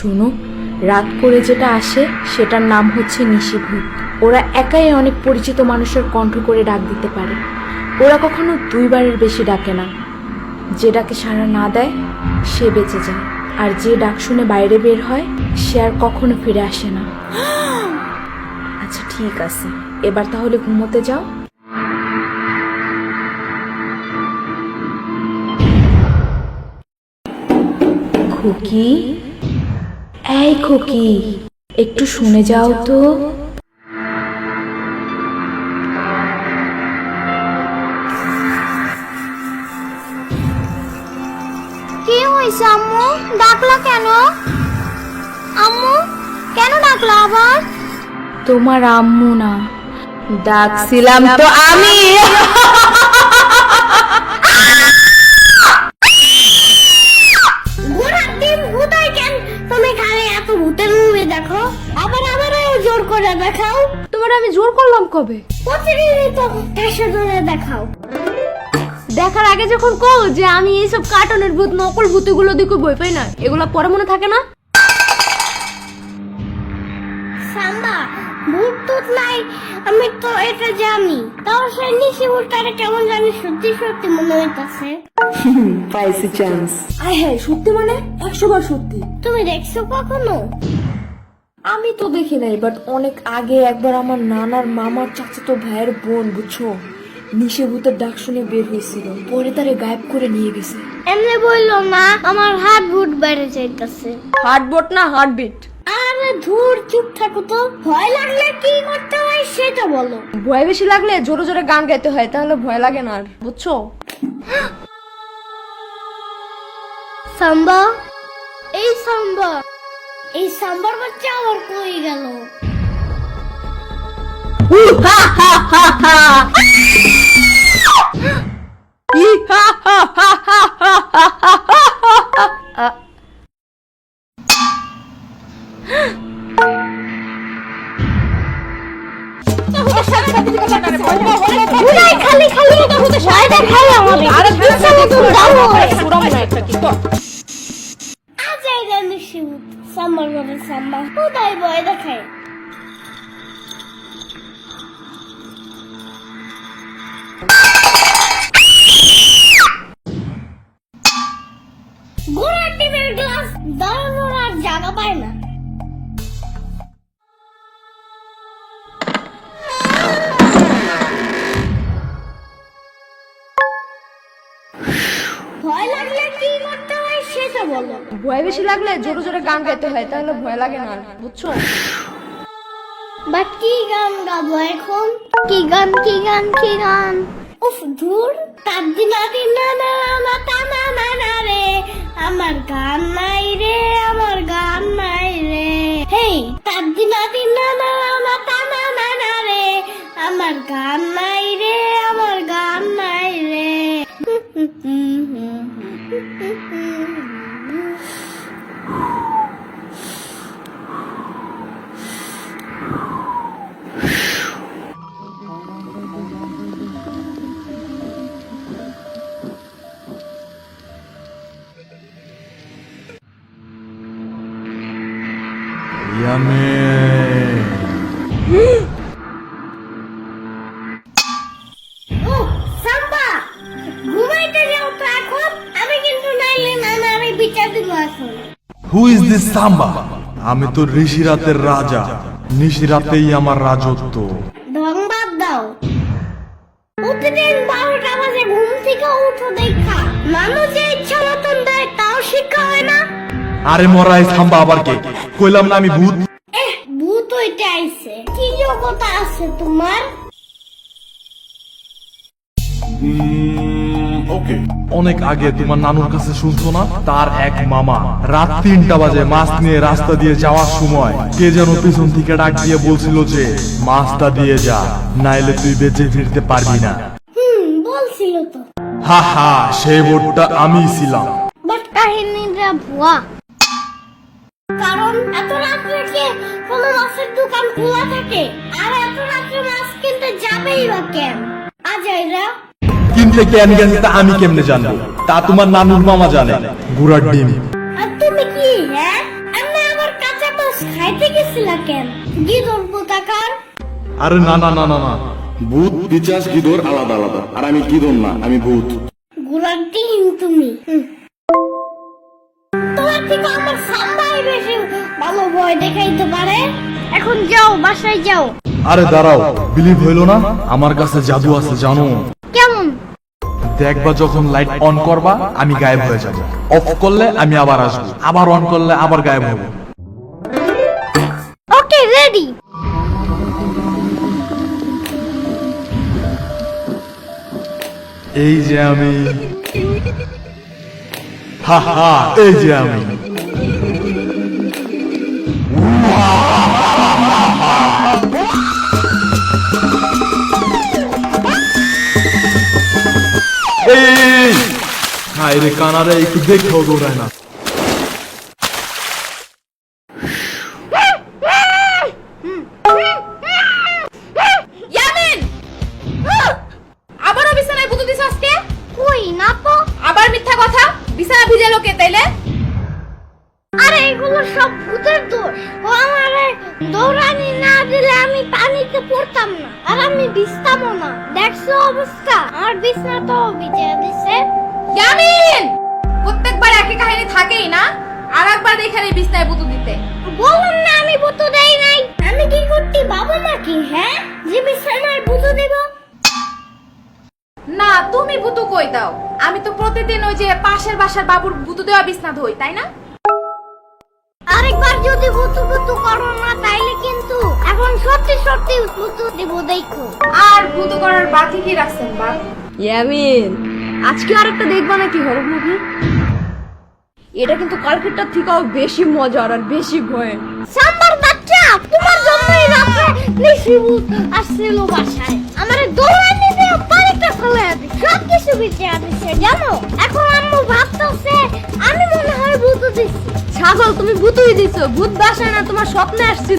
শোনো, রাত করে যেটা আসে সেটার নাম হচ্ছে নিশিভূত। ওরা একাই অনেক পরিচিত মানুষের কণ্ঠ করে ডাক দিতে পারে। ওরা কখনো 2 বারের বেশি ডাকে না। যে ডাকে সাড়া না দেয় সে বেঁচে যায়, আর যে ডাক শুনে বাইরে বের হয় সে আর কখনো ফিরে আসে না। আচ্ছা ঠিক আছে, এবার তাহলে ঘুমোতে যাও। খুকি, এই খুকি, একটু শুনে যাও তো। কি হয়েছে আম্মু? ডাকলা কেন? আম্মু কেন ডাকলা আবার? তোমার আম্মু না, ডাকছিলাম তো আমি। তুমি খালি এত ভূতের মুভি দেখো, আবার জোর করে দেখাও। তোমার আমি জোর করলাম কবে? প্রতিদিনই তো ঠেসে ধরে দেখাও। দেখার আগে যখন কও যে আমি এইসব কার্টুনের ভূত, নকল ভূতগুলো দেখে ভয় পাই না, এগুলা পরে মনে থাকে না। সাম্বা, ভূত টুত নাই, আমি তো এটা জানি। তাও সে নিশি ভূতটারে কেমন জানি সত্যি সত্যি মনে হইতাছে। পাইছি চান্স। আয় হ্যাঁ, সত্যি মানে 100 বার সত্যি। তুমি দেখছো কখনো? আমি তো দেখি নাই, বাট অনেক আগে একবার আমার নানার মামার চাচাতো ভাইয়ের বোন, বুঝছো, নিশে ভূতের ডাক শুনে বের হয়েছিল, পরে তারে গায়েব করে নিয়ে গেছে। এমনি বললো না, আমার হাত ভূত বেড়ে যাইতাছে। হার্টবিট না হার্টবিট। আরে ধুর, চুপ থাকো তো। ভয় লাগলে কি করতে হয় সেটা বলো। ভয় বেশি লাগলে জোরে জোরে গান গাইতে হয়, তাহলে ভয় লাগে না আর, বুঝছো? সাম্বা, এই সাম্বা, এই সাম্বার বাচ্চা আবার কই গেল? খালি খালি ভয় দেখাই আমাদের। আরে সাম্বার বলে সাম্বা কোথায় ভয় দেখায়? ঘোড়ার টিমের গ্লাস দাঁড়ানোর আর জায়গা পায় না। ভয় লাগলে কি করতে হয় সেটা বলো। ভয় বেশি লাগলে জোরে জোরে গান গাইতে হয়, তাহলে ভয় লাগে না আর, বুঝছো? বাট কি গান গাবো এখন? কি গান কি গান কি গান? উফ ধুর, তার দিনা দিনা না না না না না রে, আমার গান নাই রে, আমার গান নাই রে। হেই, তার দিনা দিনা না না না না না রে, আমার গান নাই রে, আমার গান নাই রে। ও সাম্বা, ঘুমাইতে যাও তো এখন। আমি কিন্তু নাইলে নানারে বিচার দিব এখন। হু ইজ দিস সাম্বা? আমি তো ঋষিরাতের রাজা, নিশিরাতেই আমার রাজত্ব। ঢং বাদ দাও। প্রতিদিন 12টা বাজে ঘুম থেকে উঠো দেখা মানুষ যে ইচ্ছা মতন দেয় তাও শিক্ষা হয় না। আরে মরাই সাম্বা আবার কে? কইলাম না আমি ভূত। ভূত হইতে আইছে, কি যোগ্যতা আছে তোমার? ওকে, অনেক আগে তোমার নানুর কাছে শুনছো না, তার এক মামা রাত 3টা বাজে মাছ নিয়ে রাস্তা দিয়ে যাওয়ার সময় কে যেন পিছন থেকে ডাক দিয়ে বলছিল যে মাছটা দিয়ে যা, নাইলে তুই বেঁচে ফিরতে পারবি না। বলছিল তো। হা হা, সেই বোর্ডটা আমিই ছিলাম। বাট কাহিনীটা ভুয়া। কারণ এত রাত্রে কে কোনো মাছের দোকান খোলা থাকে? আর এত রাত্রে মাছ কিনতে যাবেই বা কেন? আজাইরা কিনতে কেন গেছে তা আমি কেমনে জানবো? তা তোমার নানুর মামা জানে। গুড়ার ডিম। আর তুমি কি? হ্যাঁ, আমি খাইতে গেছিলা কেন? গিদর কোথাকার? আরে না না না না না, ভূত পিচাস গিদর আলাদা আলাদা, আর আমি গিদর না, আমি ভূত। গুড়ার টিম তুমি। তোমার থেকে আমার সাম্বাই বেশি ভালো ভয় দেখাইতে পারে। এখন যাও, বাসায় যাও। আরে দাঁড়াও, বিলিভ হইলো না? আমার কাছে জাদু আছে জানো। কেমন? দেখবা যখন লাইট অন করবা আমি গায়েব হয়ে যাব, অফ করলে আমি আবার আসবো, আবার অন করলে আবার গায়েব হবো। ওকে, রেডি। এই যে আমি, হা হা, এই যে আমি। এই হাই রে কানারে, একটু দেখেও দৌড়ায় না। ইয়ামিন, আবারও বিছানায় ভূত দিছ আজকে? কই না তো। আবার মিথ্যা কথা, বিছানা ভিজালো কে তাইলে? আরে এগুলো সব ভূতের দোষ। ও আমারে দৌড়ানি না দিলে আমি পানিতে পড়তাম না, আর আমি ভিজতামও না। দেখছো অবস্থা, আমার বিছনা তো ভিজে দিছে। ইয়ামিন, প্রত্যেকবার একই কাহিনী থাকেই না, আর একবার এখানে বিছানায় ভূত দিতে। বললাম না আমি ভূত দেই নাই। আমি কি করতে বাবা নাকি, হ্যাঁ, যে বিছানায় ভূত দেব? না, তুমি ভূত কই দাও? আমি তো প্রতিদিন ওই যে পাশের বাসার বাবুর ভূত দেওয়া বিছনা ধুই, তাই না? আরেকবার যদি ভূত করো না তাইলে কিন্তু এখন সত্যি সত্যি ভূত দেব, দেখো। আর ভূত করার বাকি কি রাখছেন বা? ইয়ামিন, আজকে আরেকটা দেখবা নাকি হরর মুভি? এটা কিন্তু কালকেরটার থেকেও বেশি মজার আর বেশি ভয়। সাম্বার বাচ্চা, তোমার জন্যই রাতে নিশি ভূত আসছিল বাসায়। আমারে দৌড়ানি দিয়ে পানিতে ফেলে দিছে, সব কিছু ভিজে দিছে জানো। এখন আম্মু ভাবতেছে আমি মনে হয় ভূত দিছি। ছাগল, তুমি ভূতই দিছো। ভূত বাসায় না, তোমার স্বপ্নে আসছিল।